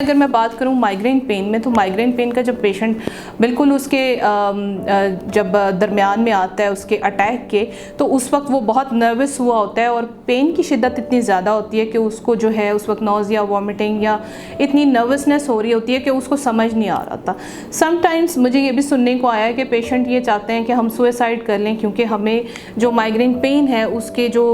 अगर मैं बात करूं माइग्रेन पेन में, तो माइग्रेन पेन का जब पेशेंट बिल्कुल उसके जब दरमियान में आता है उसके अटैक के, तो उस वक्त वो बहुत नर्वस हुआ होता है और पेन की शिद्दत इतनी ज़्यादा होती है कि उसको जो है उस वक्त नौज़िया, वॉमिटिंग या इतनी नर्वसनेस हो रही होती है कि उसको समझ नहीं आ रहा था। समटाइम्स मुझे ये भी सुनने को आया है कि पेशेंट ये चाहते हैं कि हम सुसाइड कर लें, क्योंकि हमें जो माइग्रेन पेन है उसके जो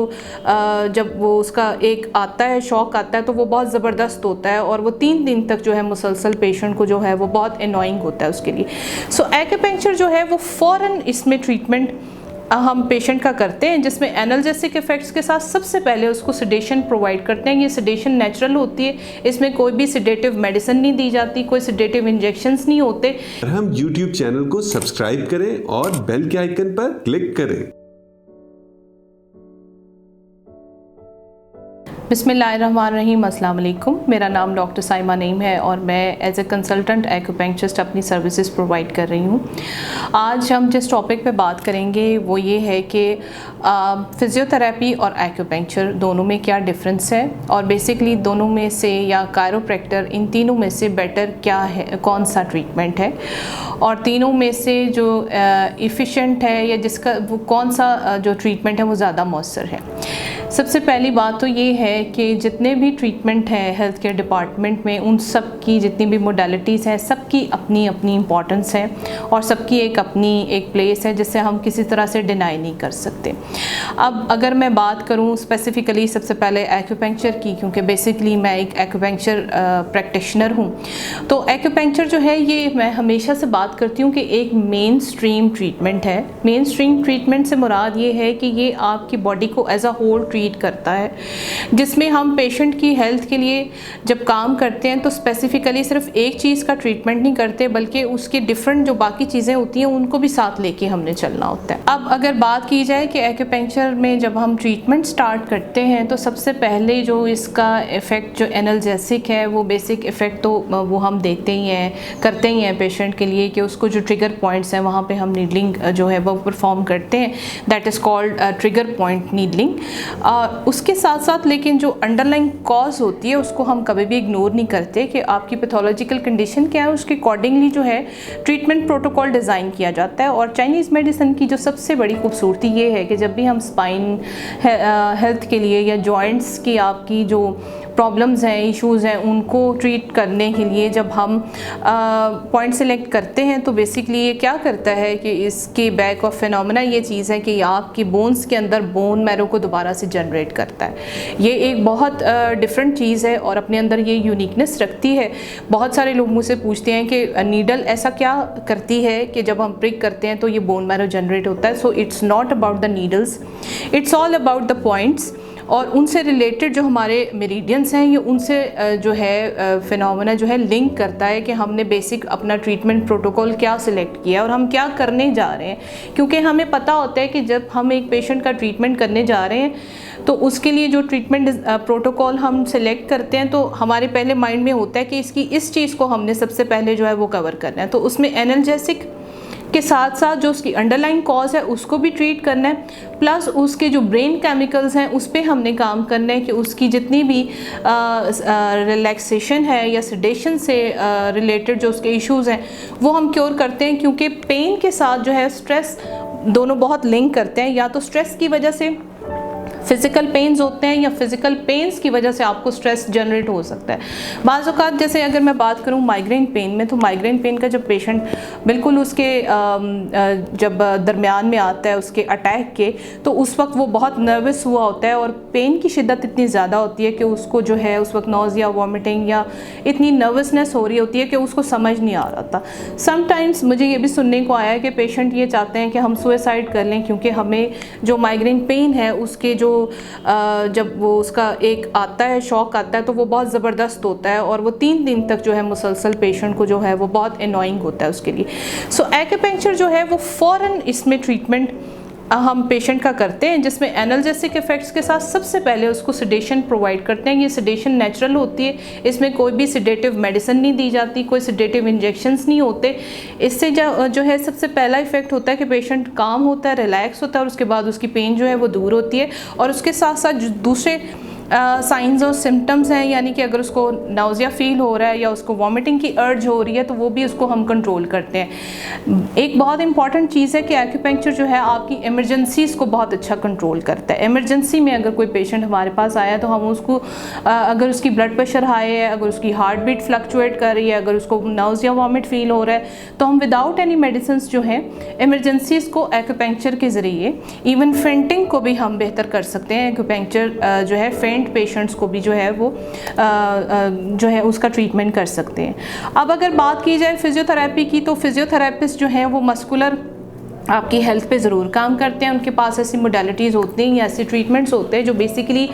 जब वो उसका एक आता है, शॉक आता है, तो वो बहुत ज़बरदस्त होता है और वो 3 दिन तक जो है मुसलसल पेशेंट को जो है वो बहुत एनोइंग होता है उसके लिए। सो एक्यूपंक्चर जो है वो फ़ौरन इसमें ट्रीटमेंट हम पेशेंट का करते हैं, जिसमें एनाल्जेसिक इफ़ेक्ट्स के साथ सबसे पहले उसको सिडेशन प्रोवाइड करते हैं। ये सिडेशन नेचुरल होती है, इसमें कोई भी सिडेटिव मेडिसिन नहीं दी जाती, कोई सिडेटिव इंजेक्शंस नहीं होते। हम यूट्यूब चैनल को सब्सक्राइब करें और बेल के आइकन पर क्लिक करें। बिस्मिल्लाहिर्रहमानिर्रहीम, अस्सलाम वालेकुम। मेरा नाम डॉक्टर साइमा नईम है और मैं एज ए कंसल्टेंट एक्यूपंक्चरिस्ट अपनी सर्विसेज प्रोवाइड कर रही हूँ। आज हम जिस टॉपिक पे बात करेंगे वो ये है कि फिजियोथेरेपी और एक्यूपंक्चर दोनों में क्या डिफरेंस है, और बेसिकली दोनों में से या कायरोप्रैक्टर, इन तीनों में से बेटर क्या है, कौन सा ट्रीटमेंट है, और तीनों में से जो इफ़िशेंट है या जिसका वो कौन सा जो ट्रीटमेंट है वो ज़्यादा मौसर है। सबसे पहली बात तो ये है कि जितने भी ट्रीटमेंट हैं हेल्थ केयर डिपार्टमेंट में, उन सब की जितनी भी मोडालिटीज़ हैं, सबकी अपनी अपनी इम्पॉर्टेंस है और सबकी एक अपनी एक प्लेस है जिससे हम किसी तरह से डिनाई नहीं कर सकते। अब अगर मैं बात करूं स्पेसिफ़िकली सबसे पहले एक्यूपंक्चर की, क्योंकि बेसिकली मैं एक एक्यूपंक्चर प्रैक्टिशनर हूं, तो एक्यूपंक्चर जो है ये मैं हमेशा से बात करती हूँ कि एक मेन स्ट्रीम ट्रीटमेंट है। मेन स्ट्रीम ट्रीटमेंट से मुराद ये है कि ये आपकी बॉडी को एज अ होल ट्रीट करता है, जिसमें हम पेशेंट की हेल्थ के लिए जब काम करते हैं तो स्पेसिफिकली सिर्फ एक चीज़ का ट्रीटमेंट नहीं करते, बल्कि उसके डिफरेंट जो बाकी चीज़ें होती हैं उनको भी साथ लेके हमने चलना होता है। अब अगर बात की जाए कि एक्यूपंक्चर में जब हम ट्रीटमेंट स्टार्ट करते हैं तो सबसे पहले जो इसका इफ़ेक्ट जो एनाल्जेसिक है, वो बेसिक इफ़ेक्ट तो वो हम देते ही हैं, करते ही हैं पेशेंट के लिए, कि उसको जो ट्रिगर पॉइंट्स हैं वहाँ पर हम नीडलिंग जो है वो परफॉर्म करते हैं, that is called trigger point needling. उसके साथ साथ लेकिन जो अंडरलाइंग कॉज होती है उसको हम कभी भी इग्नोर नहीं करते कि आपकी पैथोलॉजिकल कंडीशन क्या है, उसके अकॉर्डिंगली जो है ट्रीटमेंट प्रोटोकॉल डिज़ाइन किया जाता है। और चाइनीज़ मेडिसिन की जो सबसे बड़ी खूबसूरती ये है कि जब भी हम स्पाइन हेल्थ के लिए या जॉइंट्स की आपकी जो प्रॉब्लम्स हैं, इश्यूज़ हैं, उनको ट्रीट करने के लिए जब हम पॉइंट सेलेक्ट करते हैं तो बेसिकली ये क्या करता है कि इसके बैक ऑफ फिनोमेना ये चीज़ है कि आपकी बोन्स के अंदर बोन मैरो को दोबारा से जनरेट करता है। ये एक बहुत डिफरेंट चीज़ है और अपने अंदर ये यूनिकनेस रखती है। बहुत सारे लोग मुझसे पूछते हैं कि नीडल ऐसा क्या करती है कि जब हम प्रिक करते हैं तो ये बोन मैरो जनरेट होता है। So it's not about the needles, it's all about the points, और उनसे रिलेटेड जो हमारे मेरिडियंस हैं ये उनसे जो है फिनोमेना जो है लिंक करता है कि हमने बेसिक अपना ट्रीटमेंट प्रोटोकॉल क्या सिलेक्ट किया और हम क्या करने जा रहे हैं। क्योंकि हमें पता होता है कि जब हम एक पेशेंट का ट्रीटमेंट करने जा रहे हैं तो उसके लिए जो ट्रीटमेंट प्रोटोकॉल हम सिलेक्ट करते हैं तो हमारे पहले माइंड में होता है कि इसकी इस चीज़ को हमने सबसे पहले जो है वो कवर करना है। तो उसमें एनाल्जेसिक के साथ साथ जो उसकी अंडरलाइन कॉज है उसको भी ट्रीट करना है, प्लस उसके जो ब्रेन केमिकल्स हैं उस पर हमने काम करना है कि उसकी जितनी भी रिलैक्सेशन है या सिडेशन से रिलेटेड जो उसके इश्यूज़ हैं वो हम क्योर करते हैं। क्योंकि पेन के साथ जो है स्ट्रेस दोनों बहुत लिंक करते हैं, या तो स्ट्रेस की वजह से फिज़िकल पेन्स होते हैं या फिज़िकल पेन्स की वजह से आपको स्ट्रेस जनरेट हो सकता है। बाज़ औक़ात जैसे अगर मैं बात करूं माइग्रेन पेन में, तो माइग्रेन पेन का जब पेशेंट बिल्कुल उसके जब दरमियान में आता है उसके अटैक के, तो उस वक्त वो बहुत नर्वस हुआ होता है और पेन की शिद्दत इतनी ज़्यादा होती है कि उसको जो है उस वक्त नौज़िया, वॉमिटिंग या इतनी नर्वसनेस हो रही होती है कि उसको समझ नहीं आ रहा था। समटाइम्स मुझे ये भी सुनने को आया कि पेशेंट ये चाहते हैं कि हम सुसाइड कर लें, क्योंकि हमें जो माइग्रेन पेन है उसके जो जब वो उसका एक आता है, शॉक आता है, तो वो बहुत ज़बरदस्त होता है और वो 3 दिन तक जो है मुसलसल पेशेंट को जो है वो बहुत एनोइंग होता है उसके लिए। सो एक्यूपंक्चर जो है वो फ़ौरन इसमें ट्रीटमेंट हम पेशेंट का करते हैं, जिसमें एनाल्जेसिक इफ़ेक्ट्स के साथ सबसे पहले उसको सिडेशन प्रोवाइड करते हैं। ये सिडेशन नेचुरल होती है, इसमें कोई भी सिडेटिव मेडिसिन नहीं दी जाती, कोई सिडेटिव इंजेक्शंस नहीं होते। इससे जो है सबसे पहला इफ़ेक्ट होता है कि पेशेंट काम होता है, रिलैक्स होता है और उसके बाद उसकी पेन जो है वो दूर होती है। और उसके साथ साथ दूसरे साइंस और सिम्टम्स हैं, यानी कि अगर उसको नाउजिया फील हो रहा है या उसको वॉमिटिंग की अर्ज हो रही है तो वो भी उसको हम कंट्रोल करते हैं। एक बहुत इंपॉर्टेंट चीज़ है कि एक्यूपंक्चर जो है आपकी इमरजेंसीज़ को बहुत अच्छा कंट्रोल करता है। इमरजेंसी में अगर कोई पेशेंट हमारे पास आया तो हम उसको अगर उसकी ब्लड प्रेशर हाई है, अगर उसकी हार्ट बीट फ्लक्चुएट कर रही है, अगर उसको नाउजिया वॉमिट फील हो रहा है, तो हम विदाउट एनी मेडिसिन जो है इमरजेंसीज़ को एक्यूपंक्चर के ज़रिए, इवन फेंटिंग को भी हम बेहतर कर सकते हैं। एक्यूपंक्चर जो है फेंट पेशेंट्स को भी जो है वो जो है उसका ट्रीटमेंट कर सकते हैं। अब अगर बात की जाए फिजियोथेरेपी की, तो फिजियोथेरेपिस्ट जो हैं वो मस्कुलर आपकी हेल्थ पे ज़रूर काम करते हैं। उनके पास ऐसी मोडालिटीज़ होती हैं या ऐसे ट्रीटमेंट्स होते हैं जो बेसिकली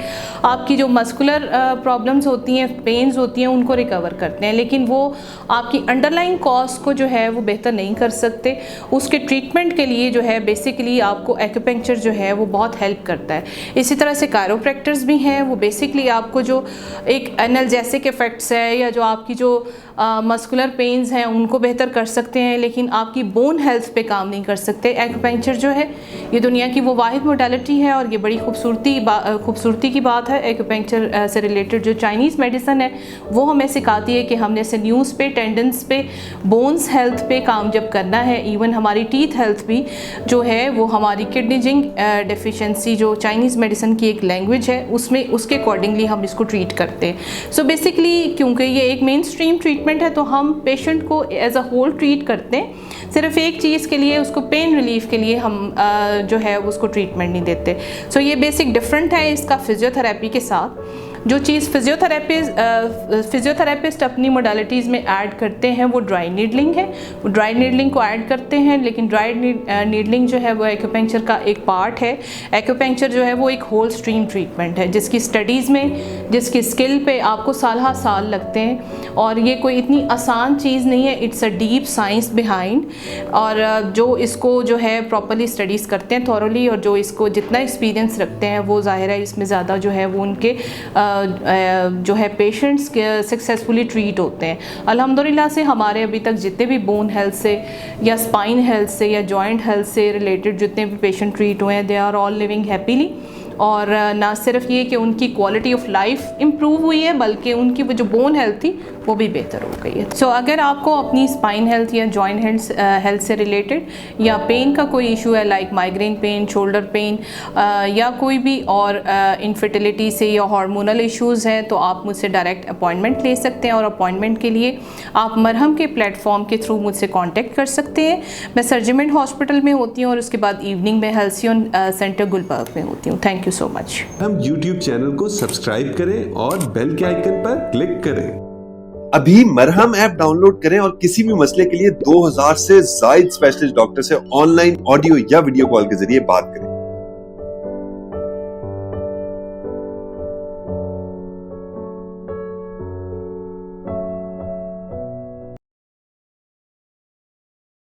आपकी जो मस्कुलर प्रॉब्लम्स होती हैं, पेन्स होती हैं, उनको रिकवर करते हैं, लेकिन वो आपकी अंडरलाइन कॉज को जो है वो बेहतर नहीं कर सकते। उसके ट्रीटमेंट के लिए जो है बेसिकली आपको एक्यूपंक्चर जो है वो बहुत हेल्प करता है। इसी तरह से कायरोप्रैक्टर्स भी हैं, वो बेसिकली आपको जो एक एनाल्जेसिक इफ़ेक्ट्स है या जो आपकी जो मस्कुलर पेन्स हैं उनको बेहतर कर सकते हैं, लेकिन आपकी बोन हेल्थ पे काम नहीं कर सकते। एक्यूपंक्चर जो है ये दुनिया की वो वाहिद मोडालिटी है और ये बड़ी खूबसूरती की बात है। एक्यूपंक्चर से रिलेटेड जो चाइनीज़ मेडिसिन है वो हमें सिखाती है कि हमने सिन्यूज़ पे, टेंडन्स पे, बोन्स हेल्थ पे काम जब करना है, इवन हमारी टीथ हेल्थ भी जो है वो हमारी किडनी जिंक डेफिशिएंसी जो चाइनीज़ मेडिसिन की एक लैंग्वेज है उसमें उसके अकॉर्डिंगली हम इसको ट्रीट करते हैं। सो बेसिकली क्योंकि ये एक मेन स्ट्रीम ट्रीटमेंट है तो हम पेशेंट को एज अ होल ट्रीट करते हैं। सिर्फ एक चीज़ के लिए, उसको पेन रिलीफ के लिए हम जो है उसको ट्रीटमेंट नहीं देते। सो ये बेसिक डिफरेंट है इसका फिजियोथेरेपी के साथ। जो चीज़ फिजियोथेरेपिस्ट अपनी मोडालिटीज़ में ऐड करते हैं वो ड्राई नीडलिंग है। वो ड्राई नीडलिंग को ऐड करते हैं, लेकिन ड्राई नीडलिंग जो है वो एक्यूपंक्चर का एक पार्ट है। एक्यूपंक्चर जो है वो एक होल स्ट्रीम ट्रीटमेंट है जिसकी स्टडीज़ में, जिसकी स्किल पे आपको साल लगते हैं और ये कोई इतनी आसान चीज़ नहीं है। It's a deep science behind, और जो इसको जो है प्रॉपरली स्टडीज़ करते हैं थॉरली, और जो इसको जितना एक्सपीरियंस रखते हैं वो ज़ाहिर है इसमें ज़्यादा जो है वो उनके जो है पेशेंट्स के सक्सेसफुली ट्रीट होते हैं। अल्हम्दुलिल्लाह से हमारे अभी तक जितने भी बोन हेल्थ से या स्पाइन हेल्थ से या जॉइंट हेल्थ से रिलेटेड जितने भी पेशेंट ट्रीट हुए हैं, they are all living happily. और ना सिर्फ ये कि उनकी क्वालिटी ऑफ लाइफ इम्प्रूव हुई है, बल्कि उनकी वो जो बोन हेल्थ थी वो भी बेहतर हो गई है। सो अगर आपको अपनी स्पाइन हेल्थ या जॉइंट हेल्थ से रिलेटेड या पेन का कोई इशू है, like migraine pain, shoulder pain, या कोई भी और इनफर्टिलिटी से या हार्मोनल इश्यूज़ हैं, तो आप मुझसे डायरेक्ट अपॉइंटमेंट ले सकते हैं। और अपॉइंटमेंट के लिए आप मरहम के प्लेटफॉर्म के थ्रू मुझसे कॉन्टेक्ट कर सकते हैं। मैं सरजिमेंट हॉस्पिटल में होती हूँ और उसके बाद इवनिंग में हेल्सियन सेंटर गुलबर्ग में होती हूँ। Thank you so much. हम YouTube चैनल को सब्सक्राइब करें और बेल के आइकन पर क्लिक करें। अभी मरहम ऐप डाउनलोड करें और किसी भी मसले के लिए 2000 से ज्यादा स्पेशलिस्ट डॉक्टर से ऑनलाइन ऑडियो या वीडियो कॉल के जरिए बात करें।